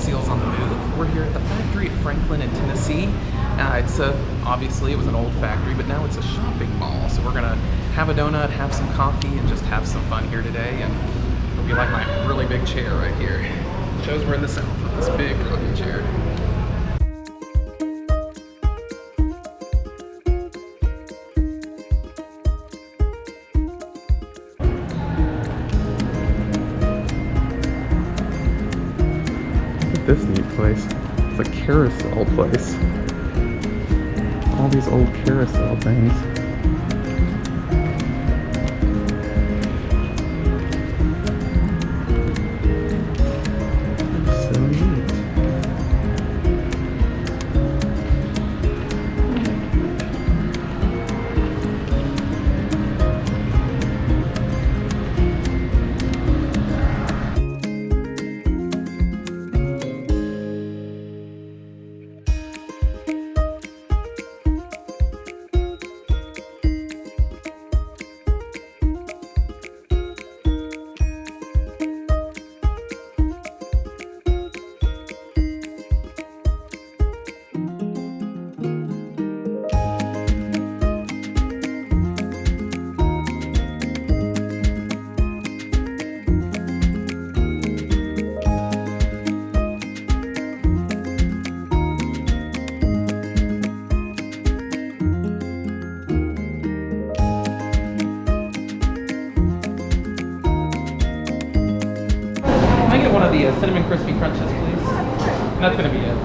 Seals on the Move. We're here at the factory at Franklin in Tennessee. Obviously it was an old factory, but now it's a shopping mall. So we're gonna have a donut, have some coffee, and just have some fun here today. And hope you like my really big chair right here. It shows we're in the South with this big rocking chair. This neat place. It's a carousel place. All these old carousel things. So neat. Can I get one of the cinnamon crispy crunches, please? And that's gonna be it.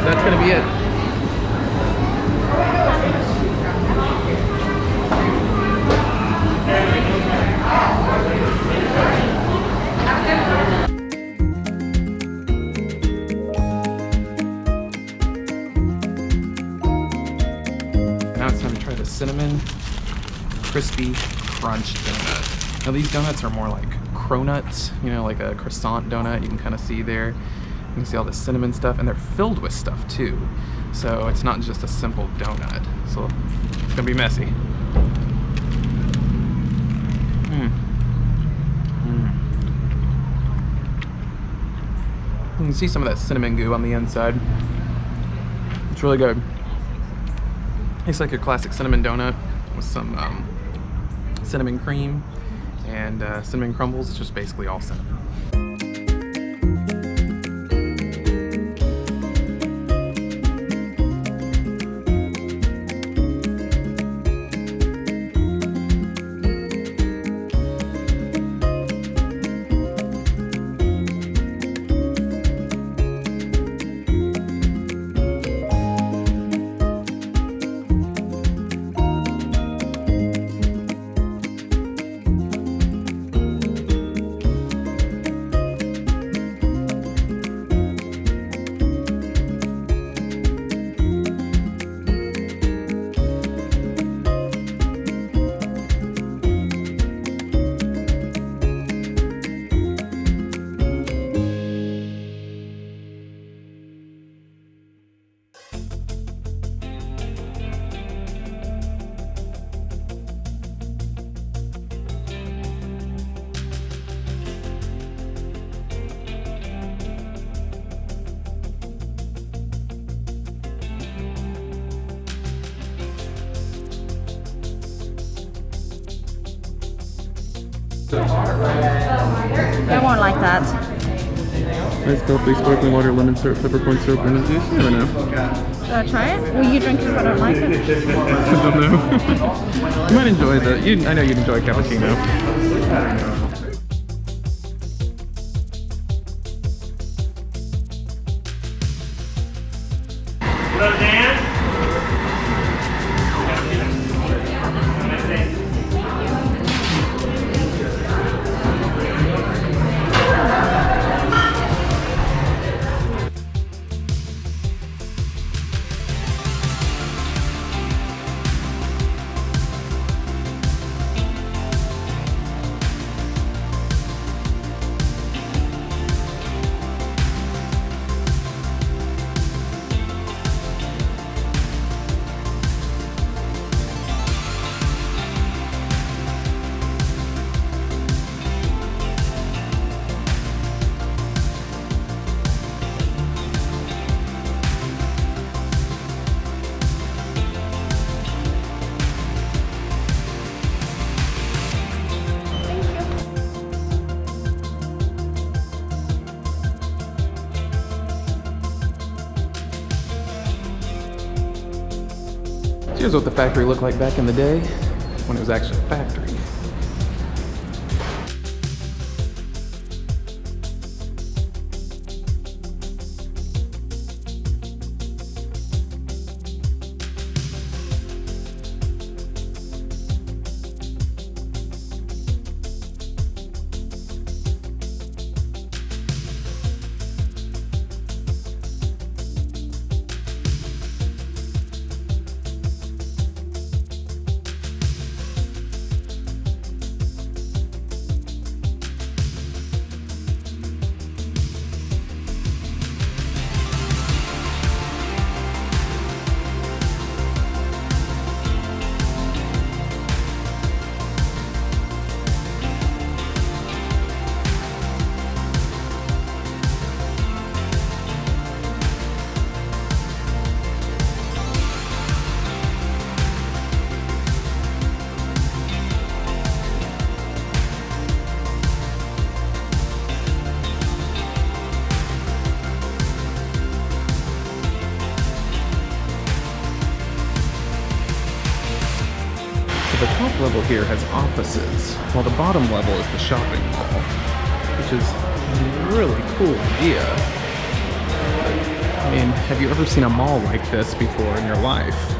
That's gonna be it. Now it's time to try the cinnamon crispy crunch donut. Now these donuts are more like cronuts, you know, like a croissant donut. You can kind of see there. You can see all the cinnamon stuff, and they're filled with stuff too. So it's not just a simple donut. So it's gonna be messy. You can see some of that cinnamon goo on the inside. It's really good. It's like a classic cinnamon donut with some cinnamon cream and cinnamon crumbles. It's just basically all cinnamon. I won't like that. Nice coffee, sparkling water, lemon syrup, peppercorn syrup, lemon juice. I don't know. Should I try it? Will you drink it if I don't like it? I don't know. You might enjoy the. I know you'd enjoy cappuccino. I don't know. Roseanne? Here's what the factory looked like back in the day when it was actually a factory. The top level here has offices, while the bottom level is the shopping mall, which is a really cool idea. I mean, have you ever seen a mall like this before in your life?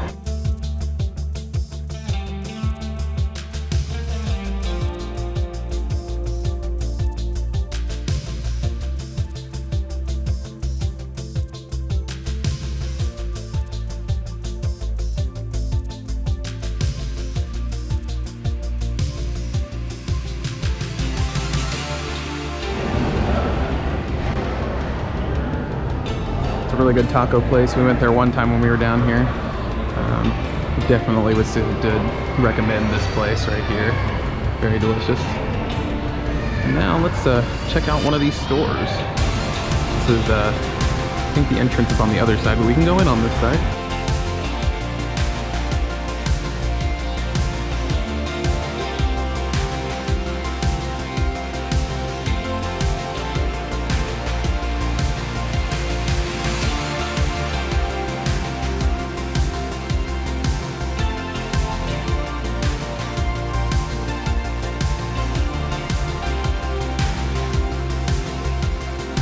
Really good taco place. We went there one time when we were down here. Definitely would recommend this place right here. Very delicious. And now let's check out one of these stores. This is, I think the entrance is on the other side, but we can go in on this side.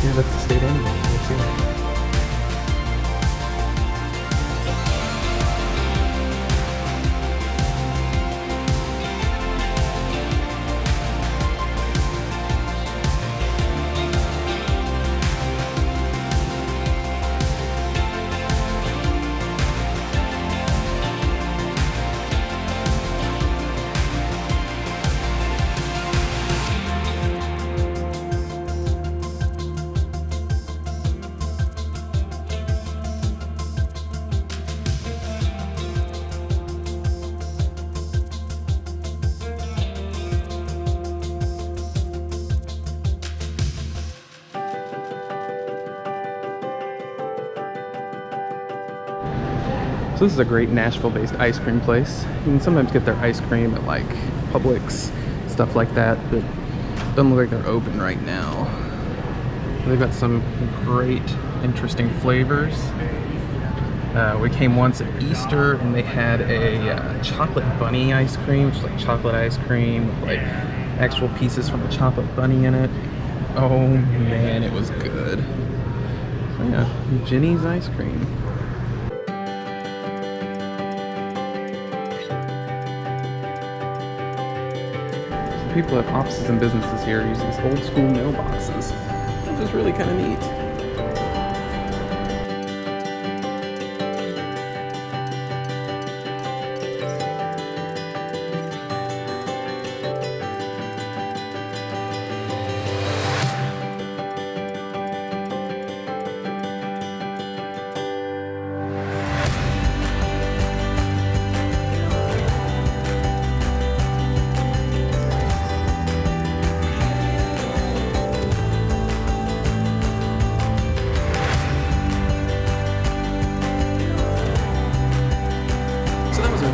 Yeah, that's the state anyway. Let's see. So this is a great Nashville-based ice cream place. You can sometimes get their ice cream at like Publix, stuff like that, but it doesn't look like they're open right now. They've got some great, interesting flavors. We came once at Easter and they had a chocolate bunny ice cream, which is like chocolate ice cream with like actual pieces from a chocolate bunny in it. Oh man, it was good. So yeah, Jeni's ice cream. People have offices and businesses here use these old school mailboxes, which is really kind of neat.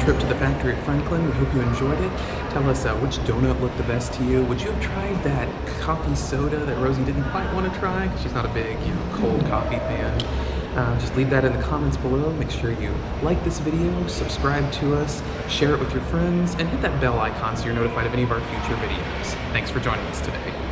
Trip to the factory at Franklin. We hope you enjoyed it. Tell us which donut looked the best to you. Would you have tried that coffee soda that Rosie didn't quite want to try because she's not a big, cold coffee fan? Just leave that in the comments below. Make sure you like this video, subscribe to us, share it with your friends, and hit that bell icon so you're notified of any of our future videos. Thanks for joining us today.